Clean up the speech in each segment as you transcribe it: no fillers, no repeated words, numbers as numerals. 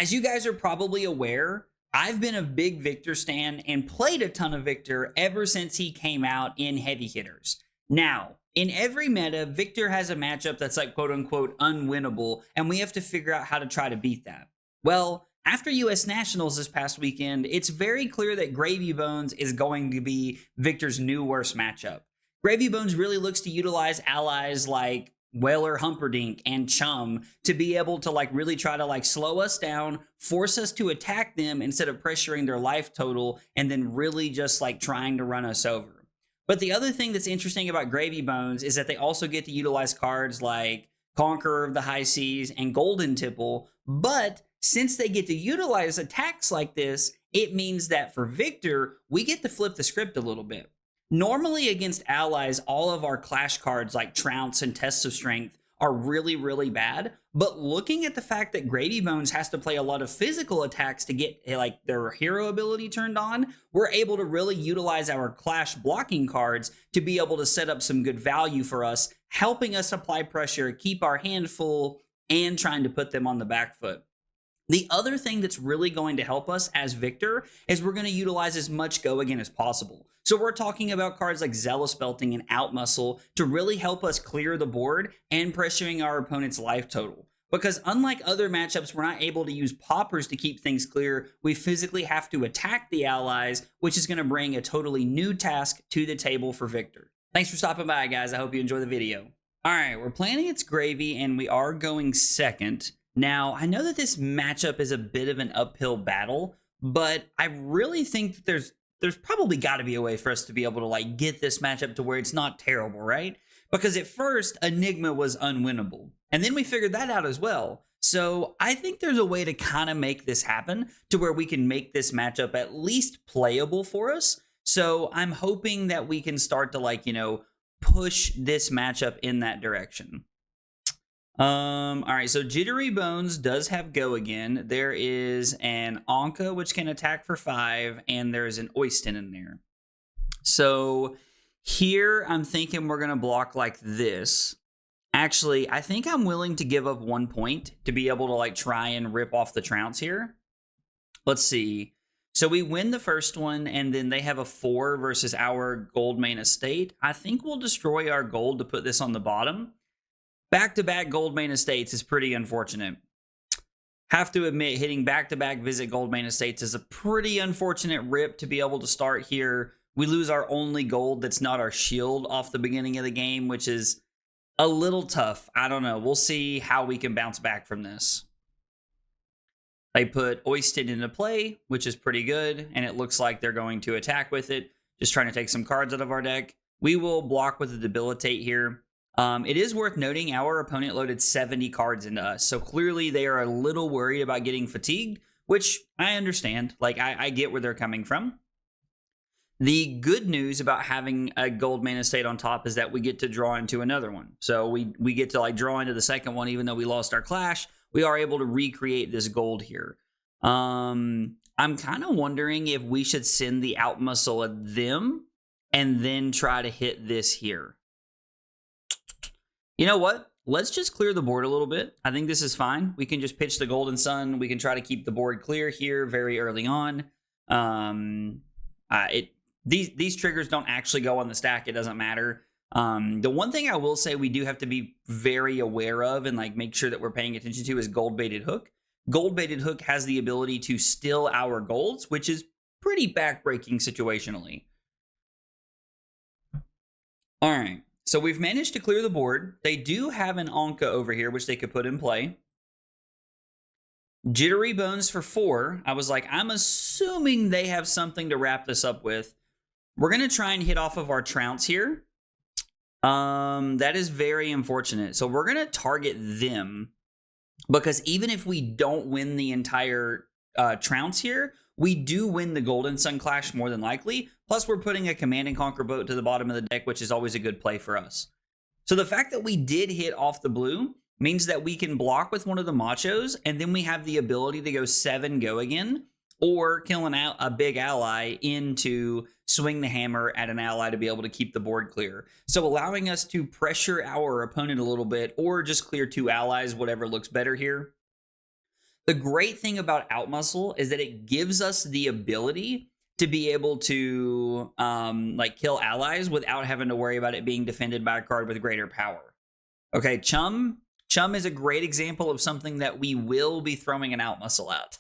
As you guys are probably aware, I've been a big Victor stan and played a ton of Victor ever since he came out in Heavy Hitters. Now, in every meta, Victor has a matchup that's like quote unquote unwinnable, and we have to figure out how to try to beat that. Well, after US Nationals this past weekend, it's very clear that Gravy Bones is going to be Victor's new worst matchup. Gravy Bones really looks to utilize allies like Weller Humperdinck and Chum to be able to like really try to like slow us down, force us to attack them instead of pressuring their life total, and then really just like trying to run us over. But the other thing that's interesting about Gravy Bones is that they also get to utilize cards like Conqueror of the High Seas and Golden Tipple, but since they get to utilize attacks like this, it means that for Victor, we get to flip the script a little bit. Normally against allies, all of our clash cards like Trounce and Tests of Strength are really, really bad. But looking at the fact that Gravy Bones has to play a lot of physical attacks to get like their hero ability turned on, we're able to really utilize our clash blocking cards to be able to set up some good value for us, helping us apply pressure, keep our hand full, and trying to put them on the back foot. The other thing that's really going to help us as Victor is we're going to utilize as much Go Again as possible. So we're talking about cards like Zealous Belting and Outmuscle to really help us clear the board and pressuring our opponent's life total. Because unlike other matchups, we're not able to use poppers to keep things clear. We physically have to attack the allies, which is going to bring a totally new task to the table for Victor. Thanks for stopping by, guys. I hope you enjoy the video. All right, we're planning its Gravy, and we are going second. Now, I know that this matchup is a bit of an uphill battle, but I really think that there's probably got to be a way for us to be able to like get this matchup to where it's not terrible, right? Because at first, Enigma was unwinnable, and then we figured that out as well. So I think there's a way to kind of make this happen to where we can make this matchup at least playable for us. So I'm hoping that we can start to like, push this matchup in that direction. All right, so Jittery Bones does have Go Again. There is an Anka, which can attack for 5, and there's an Oyston in there. So here, I'm thinking we're going to block like this. Actually, I think I'm willing to give up 1 point to be able to like try and rip off the Trounce here. Let's see. So we win the first one, and then they have a 4 versus our Goldmane estate. I think we'll destroy our gold to put this on the bottom. Back-to-back Goldmane estates is pretty unfortunate. Have to admit, hitting back-to-back visit Goldmane estates is a pretty unfortunate rip to be able to start here. We lose our only gold that's not our shield off the beginning of the game, which is a little tough. I don't know. We'll see how we can bounce back from this. They put Oyston into play, which is pretty good, and it looks like they're going to attack with it, just trying to take some cards out of our deck. We will block with the Debilitate here. It is worth noting our opponent loaded 70 cards into us, so clearly they are a little worried about getting fatigued, which I understand. Like, I get where they're coming from. The good news about having a Goldmane estate on top is that we get to draw into another one. So we get to like draw into the second one, even though we lost our clash. We are able to recreate this gold here. I'm kind of wondering if we should send the Outmuscle at them and then try to hit this here. You know what? Let's just clear the board a little bit. I think this is fine. We can just pitch the Golden Sun. We can try to keep the board clear here very early on. These triggers don't actually go on the stack. It doesn't matter. The one thing I will say we do have to be very aware of and like make sure that we're paying attention to is Gold-Baited Hook. Gold-Baited Hook has the ability to steal our golds, which is pretty backbreaking situationally. All right. So we've managed to clear the board. They do have an Anka over here, which they could put in play. Jittery Bones for 4. I was like, I'm assuming they have something to wrap this up with. We're going to try and hit off of our Trounce here. That is very unfortunate. So we're going to target them because even if we don't win the entire Trounce here, we do win the Golden Sun Clash more than likely. Plus, we're putting a Command and Conquer boat to the bottom of the deck, which is always a good play for us. So the fact that we did hit off the blue means that we can block with one of the Machos, and then we have the ability to go 7 Go Again, or kill a big ally into swing the hammer at an ally to be able to keep the board clear. So allowing us to pressure our opponent a little bit, or just clear 2 allies, whatever looks better here. The great thing about Outmuscle is that it gives us the ability to be able to like kill allies without having to worry about it being defended by a card with greater power. Okay, Chum is a great example of something that we will be throwing an Outmuscle at.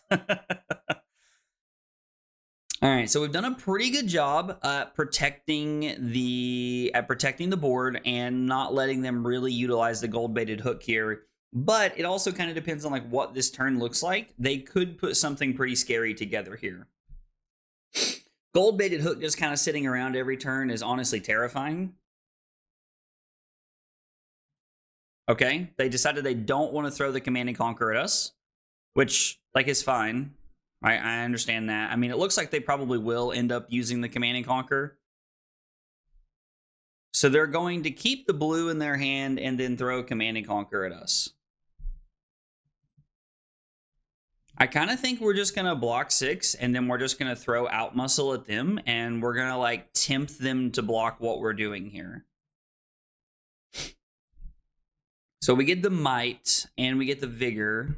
All right, so we've done a pretty good job protecting the board and not letting them really utilize the gold-baited hook here. But it also kind of depends on like what this turn looks like. They could put something pretty scary together here. Gold-baited hook just kind of sitting around every turn is honestly terrifying. Okay, they decided they don't want to throw the Command and Conquer at us, which like is fine. I understand that. I mean, it looks like they probably will end up using the Command and Conquer. So they're going to keep the blue in their hand and then throw Command and Conquer at us. I kind of think we're just going to block 6 and then we're just going to throw Outmuscle at them and we're going to like tempt them to block what we're doing here. So we get the Might and we get the Vigor.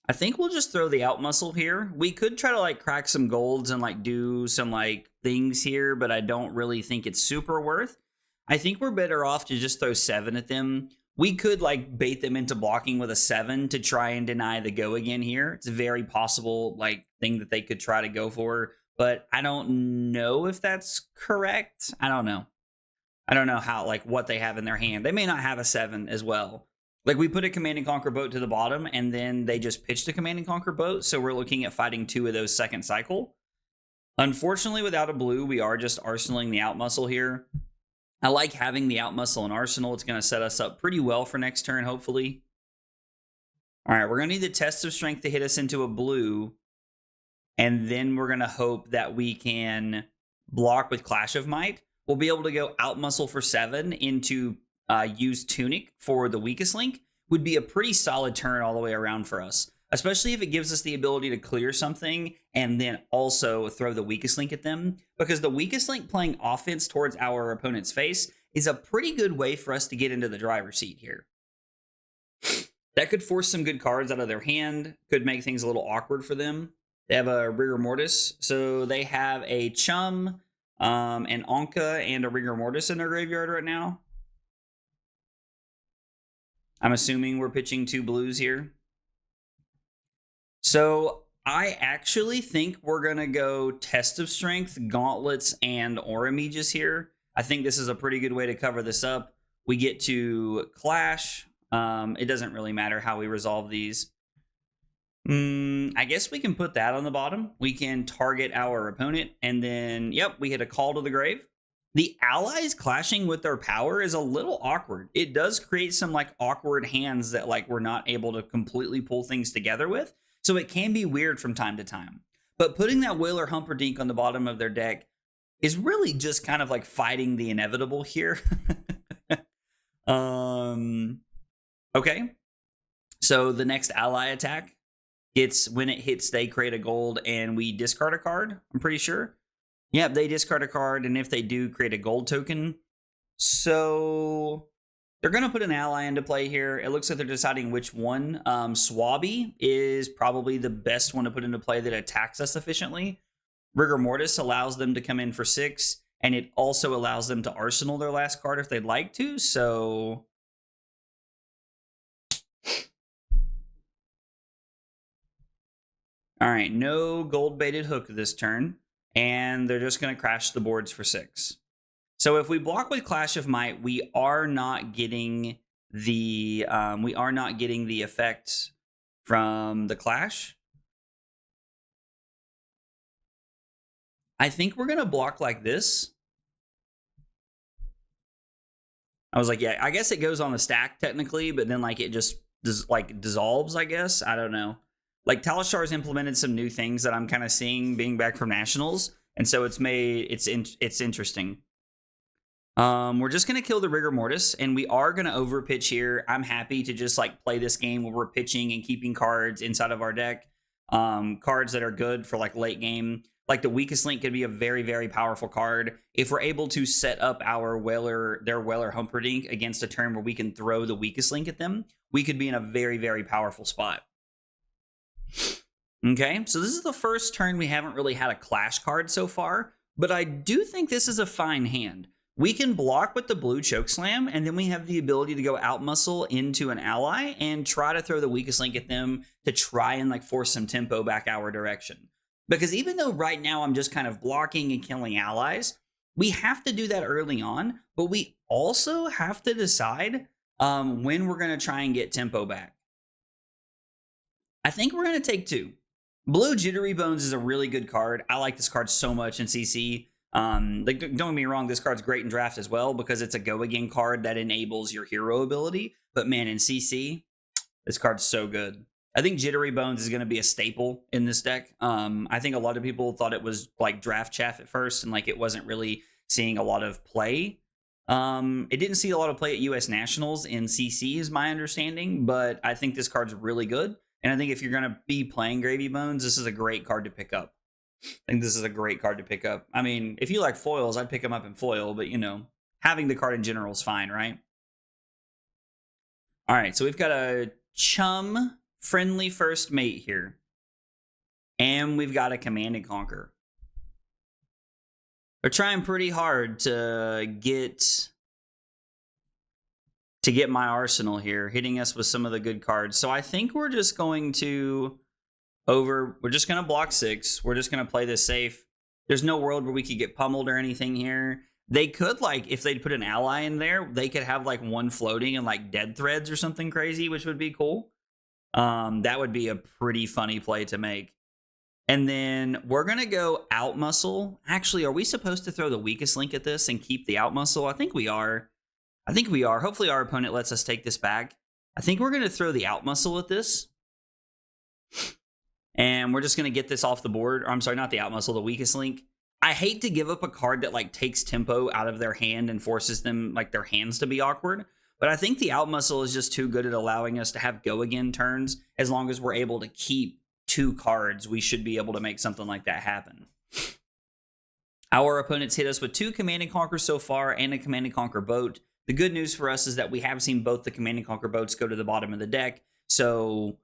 I think we'll just throw the Outmuscle here. We could try to like crack some golds and like do some like things here, but I don't really think it's super worth. I think we're better off to just throw 7 at them. We could like bait them into blocking with a 7 to try and deny the go again here. It's a very possible like thing that they could try to go for, but I don't know if that's correct. I don't know. I don't know how like what they have in their hand. They may not have a 7 as well. Like, we put a Command and Conquer boat to the bottom, and then they just pitched a Command and Conquer boat, so we're looking at fighting 2 of those second cycle. Unfortunately, without a blue, we are just arsenaling the Outmuscle here. I like having the Outmuscle in Arsenal. It's going to set us up pretty well for next turn, hopefully. All right, we're going to need the Test of Strength to hit us into a blue, and then we're going to hope that we can block with Clash of Might. We'll be able to go Outmuscle for 7 into... use Tunic for the weakest link would be a pretty solid turn all the way around for us, especially if it gives us the ability to clear something and then also throw the weakest link at them, because the weakest link playing offense towards our opponent's face is a pretty good way for us to get into the driver's seat here. That could force some good cards out of their hand, could make things a little awkward for them. They have a Rigor Mortis, so they have a Chum, an Anka, and a Rigor Mortis in their graveyard right now. I'm assuming we're pitching 2 blues here. So I actually think we're going to go Test of Strength, Gauntlets, and Aurum Aegis here. I think this is a pretty good way to cover this up. We get to Clash. It doesn't really matter how we resolve these. I guess we can put that on the bottom. We can target our opponent, and then, yep, we hit a Call to the Grave. The allies clashing with their power is a little awkward. It does create some like awkward hands that like we're not able to completely pull things together with. So it can be weird from time to time. But putting that Will or Humperdinck on the bottom of their deck is really just kind of like fighting the inevitable here. Okay. So the next ally attack gets, when it hits, they create a gold and we discard a card, I'm pretty sure. Yep, they discard a card, and if they do, create a gold token. So they're going to put an ally into play here. It looks like they're deciding which one. Swabby is probably the best one to put into play that attacks us efficiently. Rigor Mortis allows them to come in for 6, and it also allows them to arsenal their last card if they'd like to. So all right, no gold-baited hook this turn. And they're just going to crash the boards for 6. So if we block with Clash of Might, we are not getting the effect from the Clash. I think we're going to block like this. I was like, yeah, I guess it goes on the stack technically, but then like it just dissolves, I guess. I don't know. Like, Talashar's implemented some new things that I'm kind of seeing being back from Nationals, and so it's interesting. We're just going to kill the Rigor Mortis, and we are going to overpitch here. I'm happy to just, like, play this game where we're pitching and keeping cards inside of our deck. Cards that are good for, like, late game. Like the Weakest Link could be a very, very powerful card. If we're able to set up their Whaler Humperdinck against a turn where we can throw the Weakest Link at them, we could be in a very, very powerful spot. Okay, so this is the first turn we haven't really had a clash card so far, but I do think this is a fine hand. We can block with the blue Chokeslam, and then we have the ability to go outmuscle into an ally and try to throw the Weakest Link at them to try and like force some tempo back our direction. Because even though right now I'm just kind of blocking and killing allies, we have to do that early on, but we also have to decide when we're going to try and get tempo back. I think we're going to take two. Blue Jittery Bones is a really good card. I like this card so much in CC. Like, don't get me wrong, this card's great in draft as well because it's a go again card that enables your hero ability. But man, in CC, this card's so good. I think Jittery Bones is going to be a staple in this deck. I think a lot of people thought it was like draft chaff at first and like it wasn't really seeing a lot of play. It didn't see a lot of play at US Nationals in CC is my understanding, but I think this card's really good. And I think if you're going to be playing Gravy Bones, this is a great card to pick up. I think this is a great card to pick up. I mean, if you like foils, I'd pick them up in foil, but you know, having the card in general is fine, right? All right, so we've got a Chum Friendly First Mate here. And we've got a Command and Conquer. They're trying pretty hard to get my arsenal here, hitting us with some of the good cards. So I think we're just going to we're just going to block 6. We're just going to play this safe. There's no world where we could get pummeled or anything here. They could, like, if they'd put an ally in there, they could have like one floating and like dead threads or something crazy, which would be cool. That would be a pretty funny play to make. And then we're going to go out muscle. Actually, are we supposed to throw the Weakest Link at this and keep the out muscle? I think we are. Hopefully our opponent lets us take this back. I think we're going to throw the out muscle at this. And we're just going to get this off the board. Or, I'm sorry, not the out muscle, the Weakest Link. I hate to give up a card that like takes tempo out of their hand and forces them like their hands to be awkward. But I think the out muscle is just too good at allowing us to have go again turns. As long as we're able to keep 2 cards, we should be able to make something like that happen. Our opponents hit us with 2 Command and Conquer so far and a Command and Conquer boat. The good news for us is that we have seen both the Command and Conquer boats go to the bottom of the deck, so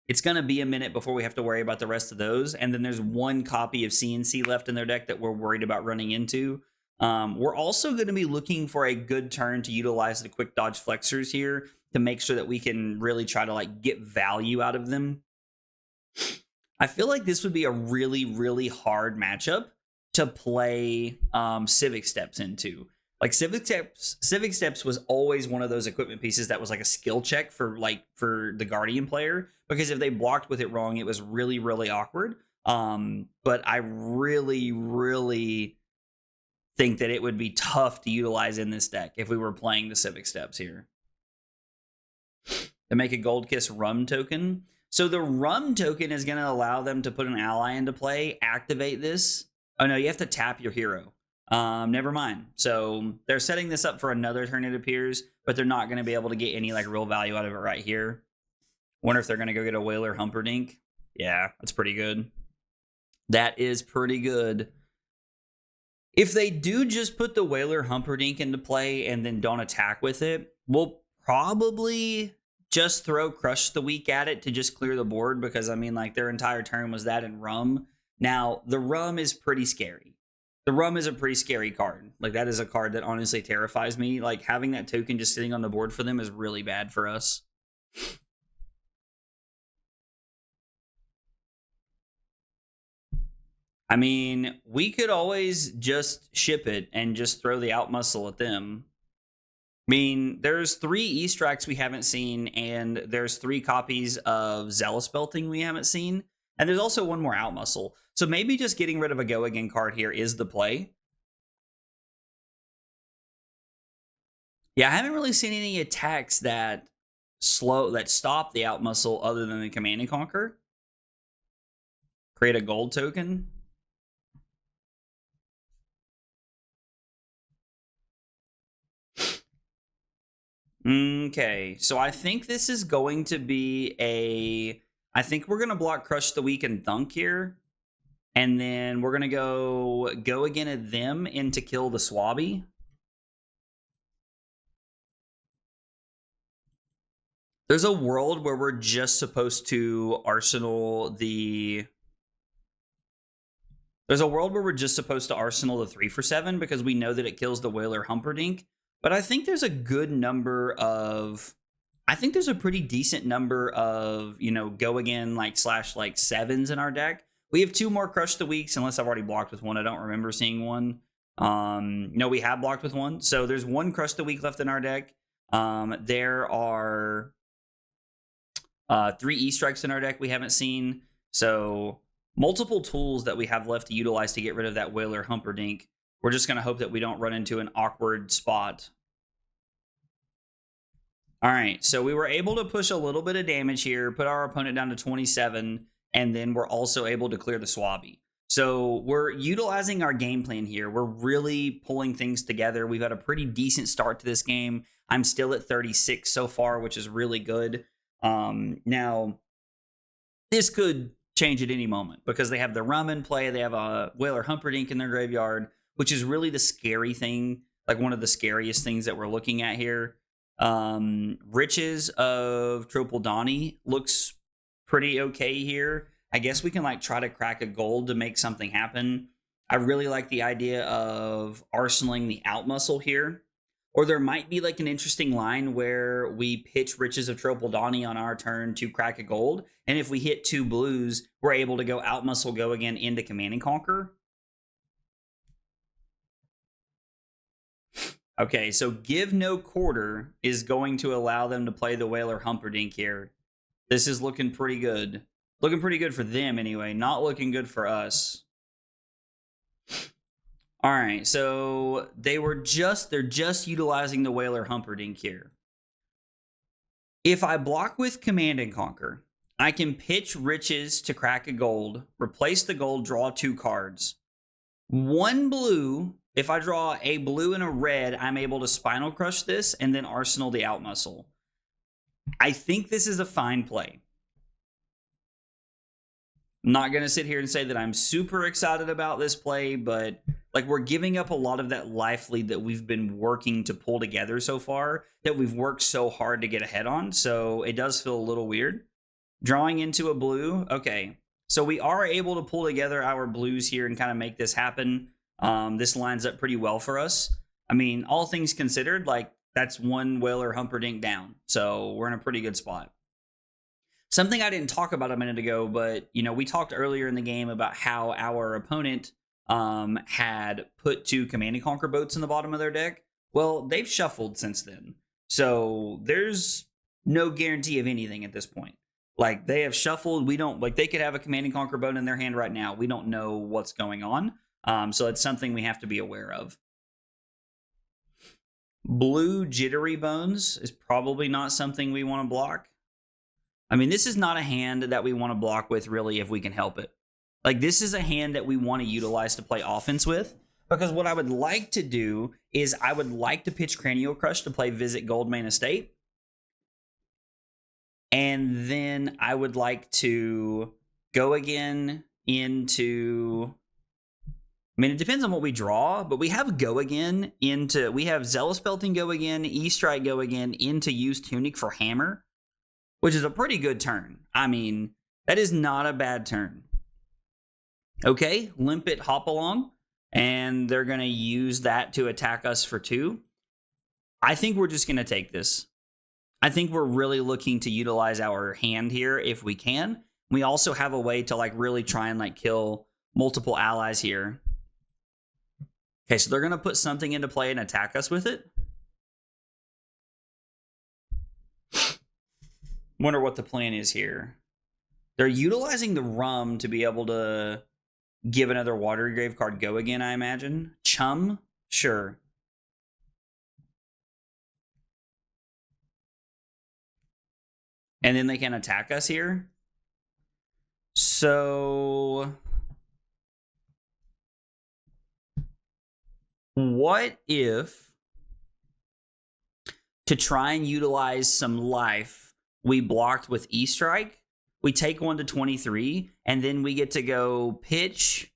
it's going to be a minute before we have to worry about the rest of those. And then there's 1 copy of CNC left in their deck that we're worried about running into. We're also going to be looking for a good turn to utilize the Quickdodge Flexors here to make sure that we can really try to like get value out of them. I feel like this would be a really, really hard matchup to play Civic Steps into. Like Civic Steps was always one of those equipment pieces that was like a skill check for the Guardian player, because if they blocked with it wrong, it was really, really awkward. But I really, really think that it would be tough to utilize in this deck if we were playing the Civic Steps here. To make a Gold Kiss Rum token. So the Rum token is going to allow them to put an ally into play, activate this. Oh no, you have to tap your hero. Never mind. So they're setting this up for another turn, it appears, but they're not going to be able to get any like real value out of it right here. Wonder if they're going to go get a Whaler Humperdinck. Yeah, that's pretty good. That is pretty good. If they do just put the Whaler Humperdinck into play and then don't attack with it, we'll probably just throw Crush the Weak at it to just clear the board, because I mean, like, their entire turn was that in Rum. Now, the Rum is pretty scary. The Rum is a pretty scary card. Like, that is a card that honestly terrifies me. Like, having that token just sitting on the board for them is really bad for us. I mean, we could always just ship it and just throw the out muscle at them. I mean, there's 3 E-Strikes we haven't seen, and there's 3 copies of Zealous Belting we haven't seen. And there's also 1 more out muscle. So maybe just getting rid of a go again card here is the play. Yeah, I haven't really seen any attacks that stop the out muscle other than the Command and Conquer. Create a gold token. Okay, so I think this is going to be I think we're going to block Crush the Weak and Thunk here. And then we're going to go again at them into kill the Swabby. There's a world where we're just supposed to arsenal the... There's a world where we're just supposed to arsenal the 3-for-7 because we know that it kills the Whaler Humperdinck. But I think there's a good number of... I think there's a pretty decent number of, you know, go again like slash like 7s in our deck. We have 2 more Crush the Weeks, unless I've already blocked with one. I don't remember seeing one. No, we have blocked with one. So there's 1 Crush the Week left in our deck. There are 3 E-Strikes in our deck we haven't seen. So multiple tools that we have left to utilize to get rid of that Whaler Humperdinck. We're just going to hope that we don't run into an awkward spot. All right, so we were able to push a little bit of damage here, put our opponent down to 27, and then we're also able to clear the Swabby. So we're utilizing our game plan here. We're really pulling things together. We've had a pretty decent start to this game. I'm still at 36 so far, which is really good. Now, this could change at any moment because they have the Rum in play. They have a Whaler Humperdinck in their graveyard, which is really the scary thing, like one of the scariest things that we're looking at here. Riches of Trōpal-Dhani looks pretty okay here. I guess we can like try to crack a gold to make something happen. I really like the idea of arsenaling the out muscle here. Or there might be like an interesting line where we pitch Riches of Trōpal-Dhani on our turn to crack a gold. And if we hit 2 blues, we're able to go out muscle go again into Command and Conquer. Okay, so give no quarter is going to allow them to play the Whaler Humperdinck here. This is looking pretty good. Looking pretty good for them anyway, not looking good for us. All right, so they're just utilizing the Whaler Humperdinck here. If I block with Command and Conquer, I can pitch Riches to crack a gold, replace the gold, draw 2 cards. 1 blue. If I draw a blue and a red, I'm able to Spinal Crush this and then arsenal the out muscle. I think this is a fine play. I'm not going to sit here and say that I'm super excited about this play, but like we're giving up a lot of that life lead that we've been working to pull together so far, that we've worked so hard to get ahead on. So it does feel a little weird. Drawing into a blue. Okay. So we are able to pull together our blues here and kind of make this happen. This lines up pretty well for us. I mean, all things considered, like that's 1 Whaler Humperdinck down. So we're in a pretty good spot. Something I didn't talk about a minute ago, but you know, we talked earlier in the game about how our opponent had put 2 Command and Conquer boats in the bottom of their deck. Well, they've shuffled since then. So there's no guarantee of anything at this point. Like they have shuffled. We don't like they could have a Command and Conquer boat in their hand right now. We don't know what's going on. So it's something we have to be aware of. Blue Jittery Bones is probably not something we want to block. I mean, this is not a hand that we want to block with, really, if we can help it. Like, this is a hand that we want to utilize to play offense with. Because what I would like to do is I would like to pitch Cranial Crush to play Visit Goldmane Estate. And then I would like to go again into... I mean, it depends on what we draw, but we have go again into... We have Zealous Belting go again, E-Strike go again, into use Tunic for Hammer, which is a pretty good turn. I mean, that is not a bad turn. Okay, Limpet Hop Along, and they're going to use that to attack us for 2. I think we're just going to take this. I think we're really looking to utilize our hand here if we can. We also have a way to like really try and like kill multiple allies here. Okay, so they're going to put something into play and attack us with it. Wonder what the plan is here. They're utilizing the Rum to be able to give another Water Grave card go again, I imagine. Chum? Sure. And then they can attack us here. So... what if, to try and utilize some life, we blocked with E-Strike, we take one to 23, and then we get to go pitch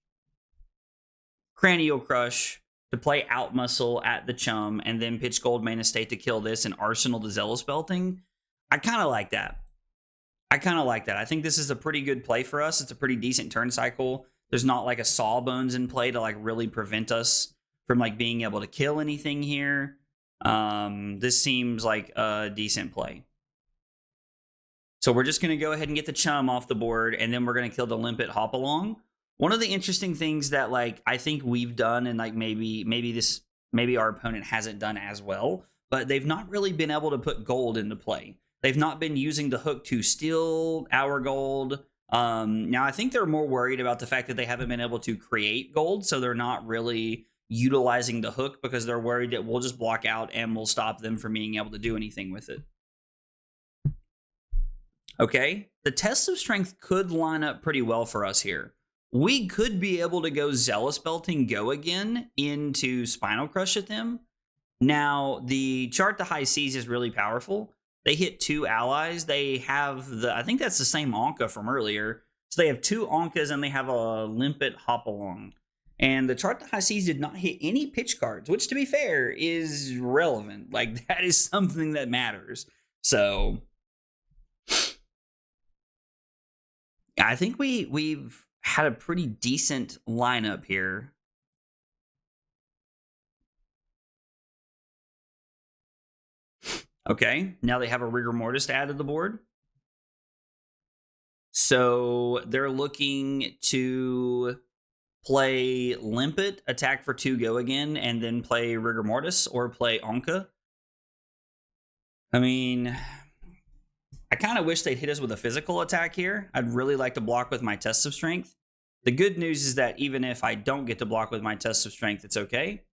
Cranial Crush to play Out Muscle at the Chum, and then pitch Goldmane Estate to kill this and Arsenal the Zealous Belting. I kind of like that. I think this is a pretty good play for us. It's a pretty decent turn cycle. There's not like a Sawbones in play to like really prevent us from like being able to kill anything here. This seems like a decent play. So we're just going to go ahead and get the Chum off the board, and then we're going to kill the Limpet Hopalong. One of the interesting things that like I think we've done, and like maybe our opponent hasn't done as well, but they've not really been able to put gold into play. They've not been using the hook to steal our gold. Now I think they're more worried about the fact that they haven't been able to create gold, so they're not really utilizing the hook because they're worried that we'll just block out and we'll stop them from being able to do anything with it. Okay, the Test of Strength could line up pretty well for us here. We could be able to go Zealous Belting Go Again into Spinal Crush at them. Now, the Chart the High Seas is really powerful. They hit 2 allies. They have I think that's the same Anka from earlier. So they have 2 Ankas and they have a Limpet Hopalong. And the Chart the High Seas did not hit any pitch cards, which to be fair is relevant. Like that is something that matters. So I think we've had a pretty decent lineup here. Okay, now they have a Rigor Mortis to add to the board. So they're looking to play Limpet, attack for 2, go again, and then play Rigor Mortis or play Anka. I mean, I kind of wish they'd hit us with a physical attack here. I'd really like to block with my Test of Strength. The good news is that even if I don't get to block with my Test of Strength, it's okay.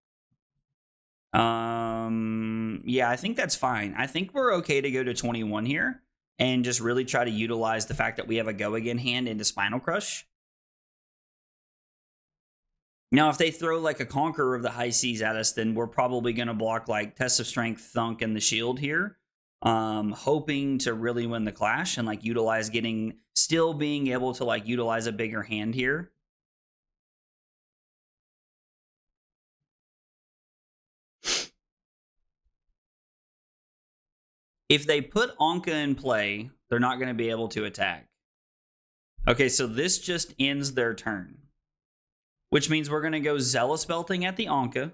Yeah, I think that's fine. I think we're okay to go to 21 here and just really try to utilize the fact that we have a go again hand into Spinal Crush. Now, if they throw like a Conqueror of the High Seas at us, then we're probably going to block like Test of Strength, Thunk, and the Shield here. Hoping to really win the clash and like utilize still being able to like utilize a bigger hand here. If they put Anka in play, they're not going to be able to attack. Okay, so this just ends their turn, which means we're going to go Zealous Belting at the Anka.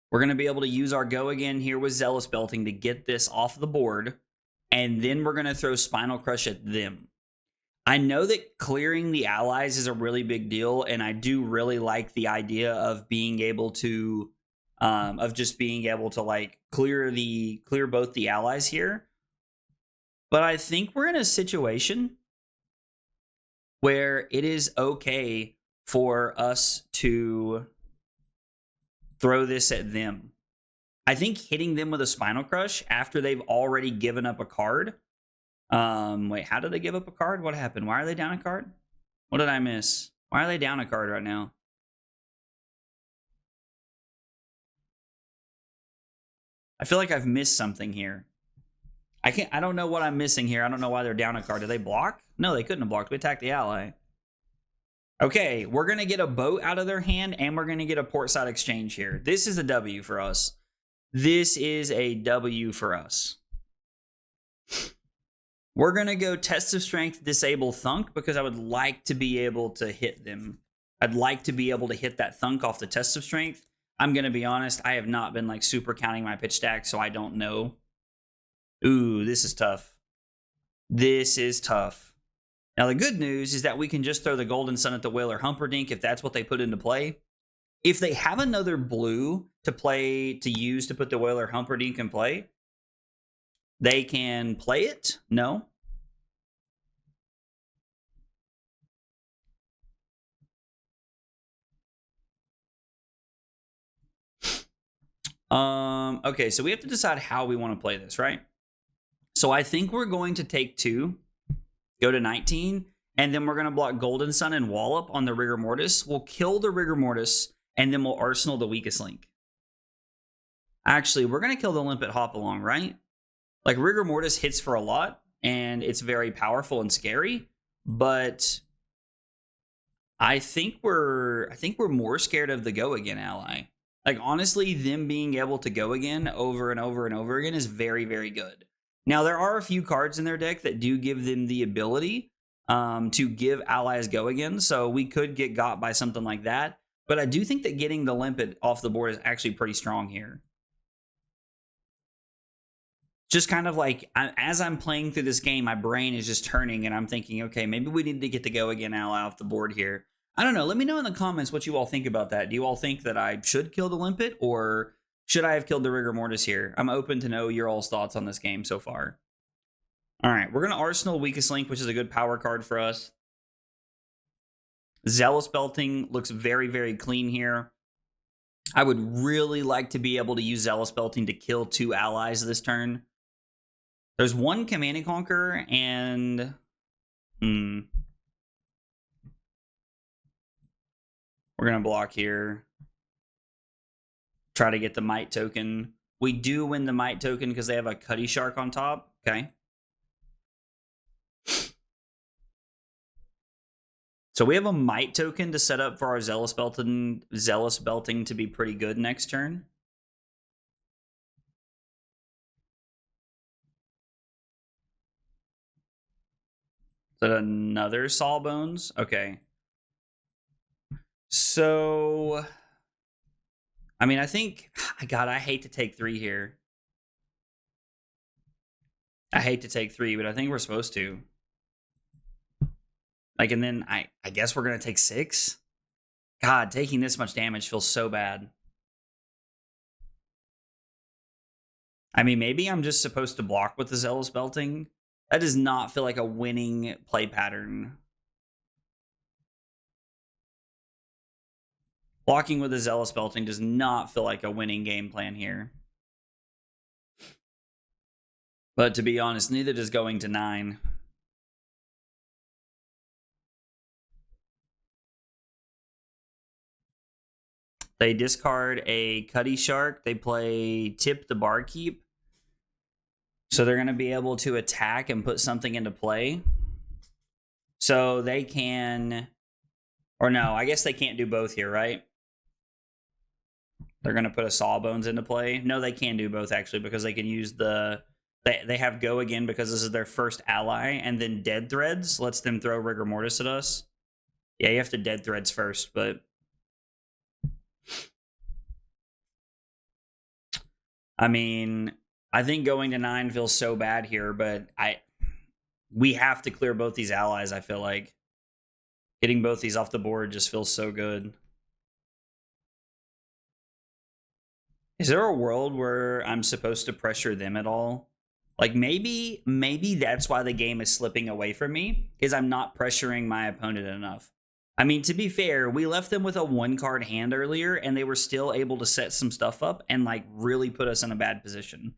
We're going to be able to use our go again here with Zealous Belting to get this off the board. And then we're going to throw Spinal Crush at them. I know that clearing the allies is a really big deal. And I do really like the idea of being able to, like clear both the allies here. But I think we're in a situation where it is okay for us to throw this at them. I think hitting them with a Spinal Crush after they've already given up a card. Wait, how did they give up a card? What happened? Why are they down a card? What did I miss? Why are they down a card right now? I feel like I've missed something here. I don't know what I'm missing here. I don't know why they're down a card. Did they block? No, they couldn't have blocked. We attacked the ally. Okay, we're going to get a boat out of their hand, and we're going to get a Portside Exchange here. This is a W for us. This is a W for us. We're going to go Test of Strength, disable Thunk, because I would like to be able to hit them. I'd like to be able to hit that Thunk off the Test of Strength. I'm going to be honest, I have not been like super counting my pitch stack, so I don't know. Ooh, this is tough. This is tough. Now, the good news is that we can just throw the Golden Sun at the Whaler Humperdinck if that's what they put into play. If they have another blue to use to put the Whaler Humperdinck in play, they can play it. No. Okay, so we have to decide how we want to play this, right? So I think we're going to take 2. Go to 19, and then we're going to block Golden Sun and Wallop on the Rigor Mortis. We'll kill the Rigor Mortis, and then we'll Arsenal the Weakest Link. Actually, we're going to kill the Limpet Hopalong, right? Like, Rigor Mortis hits for a lot, and it's very powerful and scary, but I think we're more scared of the Go Again ally. Like, honestly, them being able to go again over and over and over again is very, very good. Now, there are a few cards in their deck that do give them the ability to give allies go again, so we could get got by something like that. But I do think that getting the Limpet off the board is actually pretty strong here. Just kind of like, as I'm playing through this game, my brain is just turning and I'm thinking, okay, maybe we need to get the Go Again ally off the board here. I don't know. Let me know in the comments what you all think about that. Do you all think that I should kill the Limpet, or should I have killed the Rigor Mortis here? I'm open to know your all's thoughts on this game so far. All right, we're going to Arsenal Weakest Link, which is a good power card for us. Zealous Belting looks very, very clean here. I would really like to be able to use Zealous Belting to kill 2 allies this turn. There's 1 Command and Conquer, and... We're going to block here. Try to get the Might token. We do win the Might token because they have a Cutty Shark on top. Okay. So we have a Might token to set up for our Zealous Belting to be pretty good next turn. Is that another Sawbones? Okay. So, I mean, I think, God, I hate to take 3 here. I hate to take 3, but I think we're supposed to. Like, and then I guess we're going to take 6. God, taking this much damage feels so bad. I mean, maybe I'm just supposed to block with the Zealous Belting. That does not feel like a winning play pattern. Blocking with the Zealous Belting does not feel like a winning game plan here. But to be honest, neither does going to 9. They discard a Cutty Shark. They play Tip the Barkeep. So they're going to be able to attack and put something into play. So they can... Or no, I guess they can't do both here, right? They're going to put a Sawbones into play. No, they can do both, actually, because they can use the... They have Go Again because this is their first ally, and then Dead Threads lets them throw Rigor Mortis at us. Yeah, you have to Dead Threads first, but... I mean, I think going to 9 feels so bad here, but we have to clear both these allies, I feel like. Getting both these off the board just feels so good. Is there a world where I'm supposed to pressure them at all? Like, maybe that's why the game is slipping away from me, is I'm not pressuring my opponent enough. I mean, to be fair, we left them with a 1-card hand earlier, and they were still able to set some stuff up and, like, really put us in a bad position.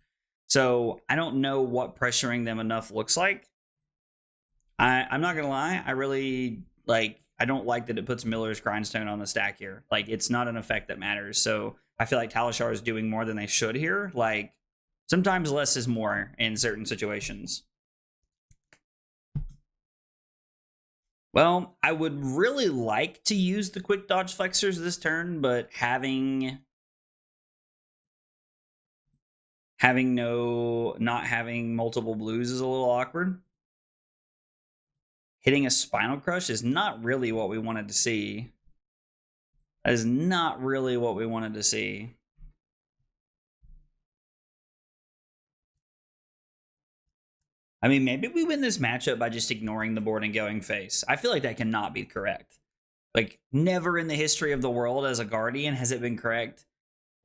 So, I don't know what pressuring them enough looks like. I'm not gonna lie, I really, like, I don't like that it puts Miller's Grindstone on the stack here. Like, it's not an effect that matters. So, I feel like Talishar is doing more than they should here. Like, sometimes less is more in certain situations. Well, I would really like to use the Quickdodge Flexors this turn, but not having multiple blues is a little awkward. Hitting a Spinal Crush is not really what we wanted to see. That is not really what we wanted to see. I mean, maybe we win this matchup by just ignoring the board and going face. I feel like that cannot be correct. Like, never in the history of the world as a Guardian has it been correct,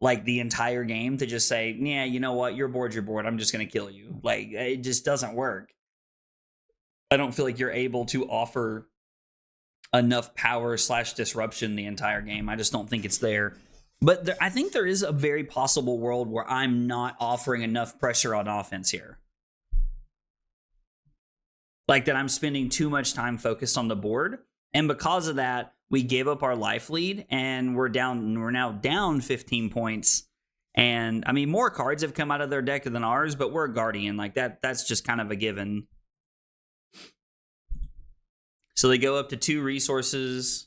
like, the entire game to just say, yeah, you know what, your board's your board, I'm just going to kill you. Like, it just doesn't work. I don't feel like you're able to offer enough power / disruption the entire game. I just don't think it's there. But I think there is a very possible world where I'm not offering enough pressure on offense here. Like, that I'm spending too much time focused on the board. And because of that, we gave up our life lead and we're now down 15 points. And I mean, more cards have come out of their deck than ours, but we're a Guardian. Like that's just kind of a given. So they go up to 2 resources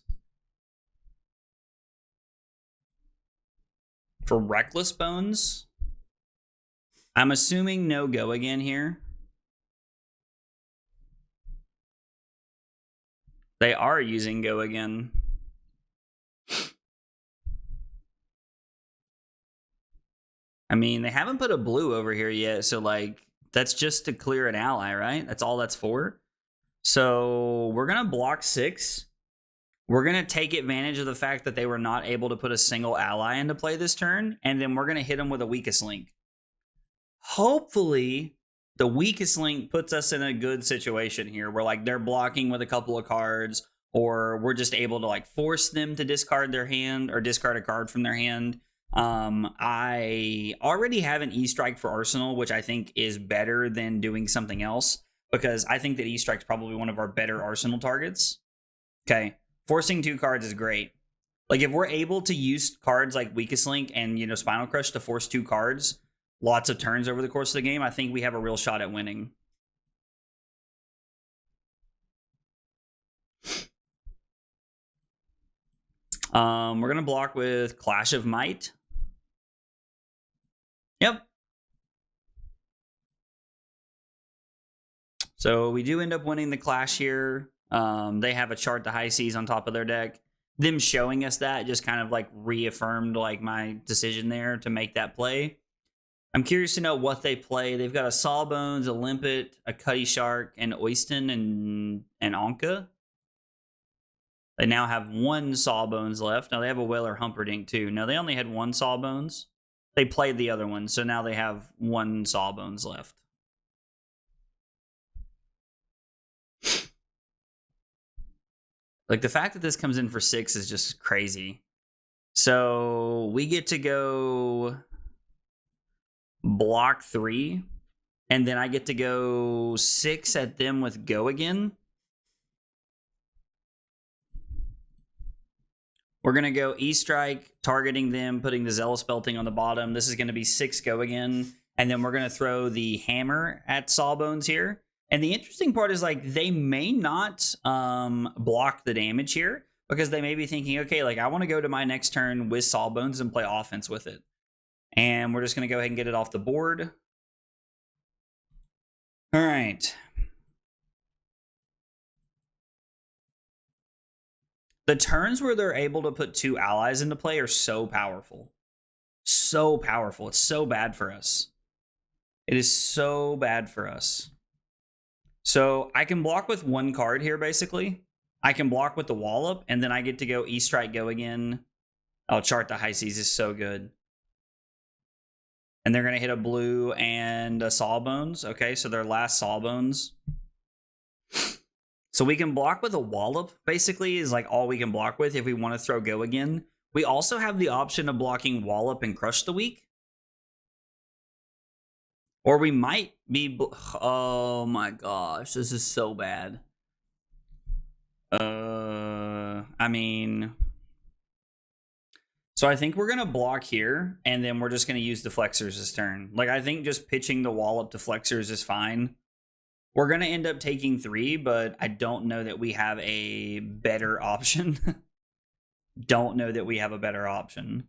for Reckless Bones. I'm assuming no go again here. They are using go again. I mean, they haven't put a blue over here yet, so like that's just to clear an ally, right? That's all that's for. So we're gonna block 6. We're gonna take advantage of the fact that they were not able to put a single ally into play this turn, and then we're gonna hit them with a weakest link. Hopefully, the weakest link puts us in a good situation here, where like they're blocking with a couple of cards, or we're just able to like force them to discard their hand or discard a card from their hand. I already have an E-Strike for Arsenal, which I think is better than doing something else, because I think that E-Strike's probably one of our better Arsenal targets. Okay, forcing 2 cards is great. Like if we're able to use cards like Weakest Link and, you know, Spinal Crush to force 2 cards lots of turns over the course of the game, I think we have a real shot at winning. We're gonna block with Clash of Might. Yep. So we do end up winning the Clash here. They have a Chart the High Seas on top of their deck. Them showing us that just kind of like reaffirmed like my decision there to make that play. I'm curious to know what they play. They've got a Sawbones, a Limpet, a Cutty Shark, an Oyston, and an Anka. They now have 1 Sawbones left. Now they have a Whaler Humperdinck too. No, they only had 1 Sawbones. They played the other one, so now they have 1 Sawbones left. Like the fact that this comes in for 6 is just crazy. So we get to go block 3, and then I get to go 6 at them with go again. We're going to go E-Strike, targeting them, putting the Zealous Belting on the bottom. This is going to be 6 go again. And then we're going to throw the Hammer at Sawbones here. And the interesting part is, like, they may not block the damage here, because they may be thinking, okay, like, I want to go to my next turn with Sawbones and play offense with it. And we're just going to go ahead and get it off the board. All right. The turns where they're able to put 2 allies into play are so powerful. So powerful. It's so bad for us. It is so bad for us. So I can block with 1 card here, basically. I can block with the Wallop, and then I get to go E-Strike go again. Oh, Chart the High Seas is so good. And they're going to hit a blue and a Sawbones. Okay, so their last Sawbones. So we can block with a Wallop, basically, is like all we can block with if we want to throw go again. We also have the option of blocking Wallop and Crush the Weak. Or we might be... Oh my gosh, this is so bad. I mean... So I think we're going to block here, and then we're just going to use the Flexors this turn. Like, I think just pitching the Wallop to Flexors is fine. We're going to end up taking 3, but I don't know that we have a better option. Don't know that we have a better option.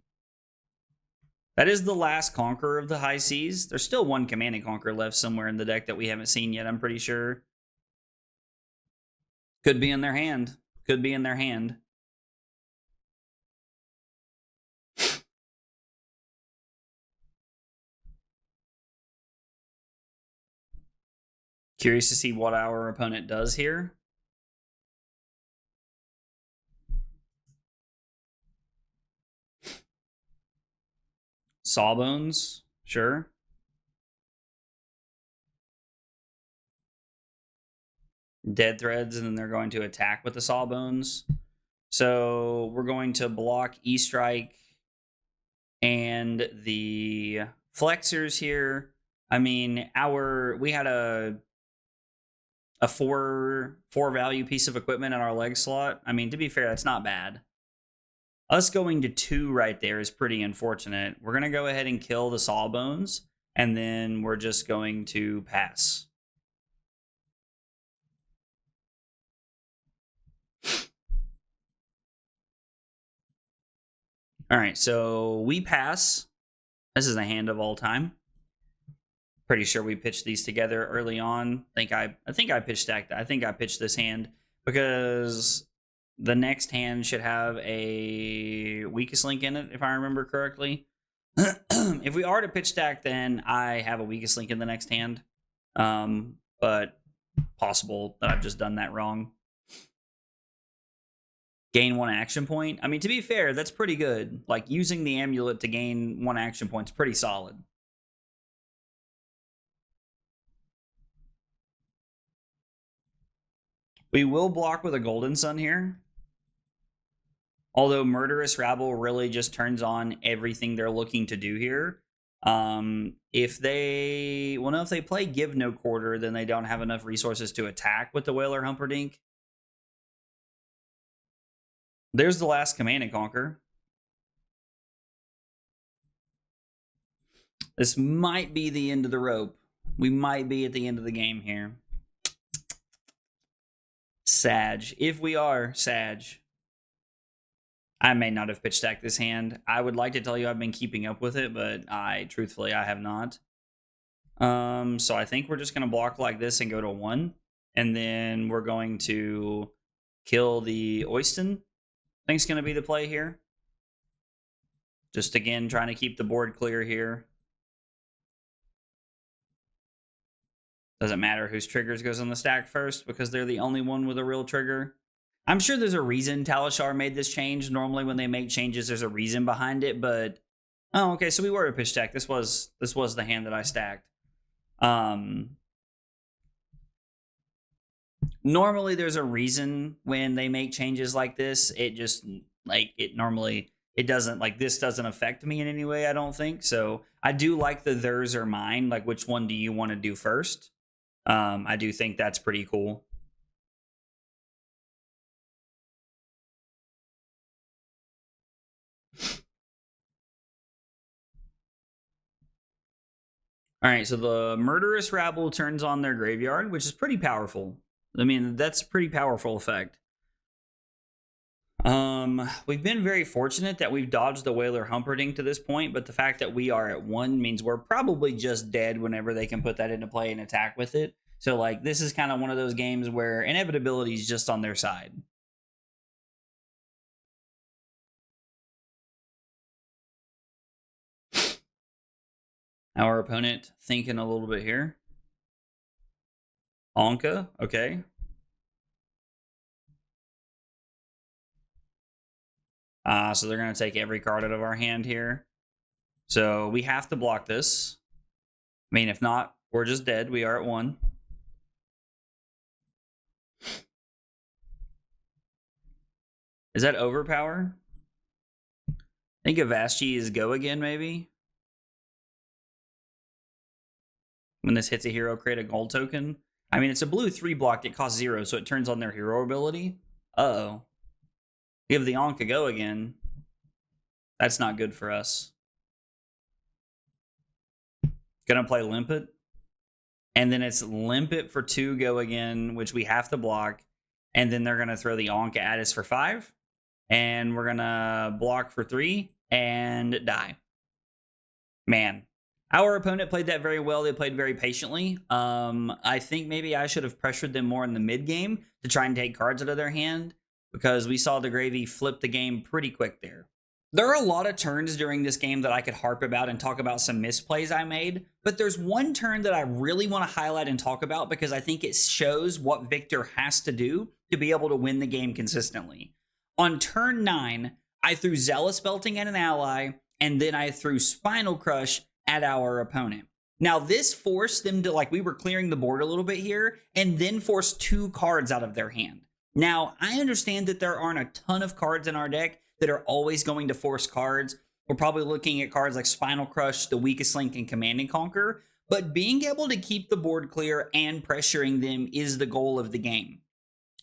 That is the last Conqueror of the High Seas. There's still 1 Command and Conquer left somewhere in the deck that we haven't seen yet, I'm pretty sure. Could be in their hand. Could be in their hand. Curious to see what our opponent does here. Sawbones, sure. Dead Threads, and then they're going to attack with the Sawbones. So we're going to block E-Strike and the Flexors here. I mean, we had a 4 value piece of equipment in our leg slot. I mean, to be fair, that's not bad. Us going to 2 right there is pretty unfortunate. We're going to go ahead and kill the Sawbones, and then we're just going to pass. All right, so we pass. This is a hand of all time. Pretty sure we pitched these together early on. I think I pitched stacked. I think I pitched this hand because the next hand should have a weakest link in it, if I remember correctly. If we are to pitch stack, then I have a weakest link in the next hand. But possible that I've just done that wrong. Gain 1 action point. I mean, to be fair, that's pretty good. Like, using the amulet to gain 1 action point is pretty solid. We will block with a Golden Sun here. Although Murderous Rabble really just turns on everything they're looking to do here. If they play Give No Quarter, then they don't have enough resources to attack with the Whaler Humperdinck. There's the last Command and Conquer. This might be the end of the rope. We might be at the end of the game here. Sag. If we are Sag. I may not have pitch stacked this hand. I would like to tell you I've been keeping up with it, but truthfully, I have not. So I think we're just going to block like this and go to 1. And then we're going to kill the Oyston. I think it's going to be the play here. Just again, trying to keep the board clear here. Doesn't matter whose triggers goes on the stack first because they're the only one with a real trigger. I'm sure there's a reason Talishar made this change. Normally when they make changes, there's a reason behind it, but... Oh, okay, so we were to pitch stack. This was the hand that I stacked. Normally there's a reason when they make changes like this. It just, like, it doesn't, like, this doesn't affect me in any way, I don't think. So I do like the theirs or mine, like, which one do you want to do first? I do think that's pretty cool. All right, so the Murderous Rabble turns on their graveyard, which is pretty powerful. I mean, that's a pretty powerful effect. We've been very fortunate that we've dodged the Whaler Humperdinck to this point, but the fact that we are at 1 means we're probably just dead whenever they can put that into play and attack with it. So, like, this is kind of one of those games where inevitability is just on their side. Our opponent thinking a little bit here. Anka, okay. So they're going to take every card out of our hand here. So we have to block this. I mean, if not, we're just dead. We are at 1. Is that overpower? I think Avaschi is go again, maybe. When this hits a hero, create a gold token. I mean, it's a blue 3 block. It costs 0, so it turns on their hero ability. Uh-oh. Give the Ankh a go again. That's not good for us. Gonna play Limpet. And then it's Limpet for 2 go again, which we have to block. And then they're gonna throw the Ankh at us for 5. And we're gonna block for 3 and die. Man. Our opponent played that very well. They played very patiently. I think maybe I should have pressured them more in the mid game to try and take cards out of their hand, because we saw the Gravy flip the game pretty quick there. There are a lot of turns during this game that I could harp about and talk about some misplays I made, but there's one turn that I really want to highlight and talk about because I think it shows what Victor has to do to be able to win the game consistently. On turn 9, I threw Zealous Belting at an ally, and then I threw Spinal Crush at our opponent. Now, this forced them to, like, we were clearing the board a little bit here, and then forced 2 cards out of their hand. Now, I understand that there aren't a ton of cards in our deck that are always going to force cards. We're probably looking at cards like Spinal Crush, the Weakest Link, and Command and Conquer, but being able to keep the board clear and pressuring them is the goal of the game.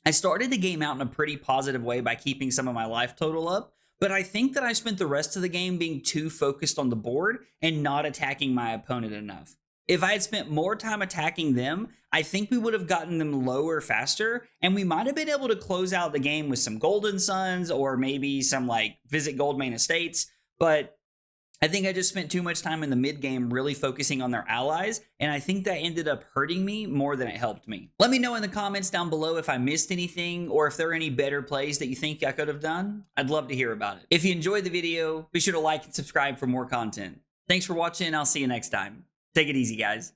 I started the game out in a pretty positive way by keeping some of my life total up, but I think that I spent the rest of the game being too focused on the board and not attacking my opponent enough. If I had spent more time attacking them, I think we would have gotten them lower faster, and we might have been able to close out the game with some Golden Suns or maybe some like Visit Goldmane Estates, but I think I just spent too much time in the mid game really focusing on their allies, and I think that ended up hurting me more than it helped me. Let me know in the comments down below if I missed anything or if there are any better plays that you think I could have done. I'd love to hear about it. If you enjoyed the video, be sure to like and subscribe for more content. Thanks for watching, I'll see you next time. Take it easy, guys.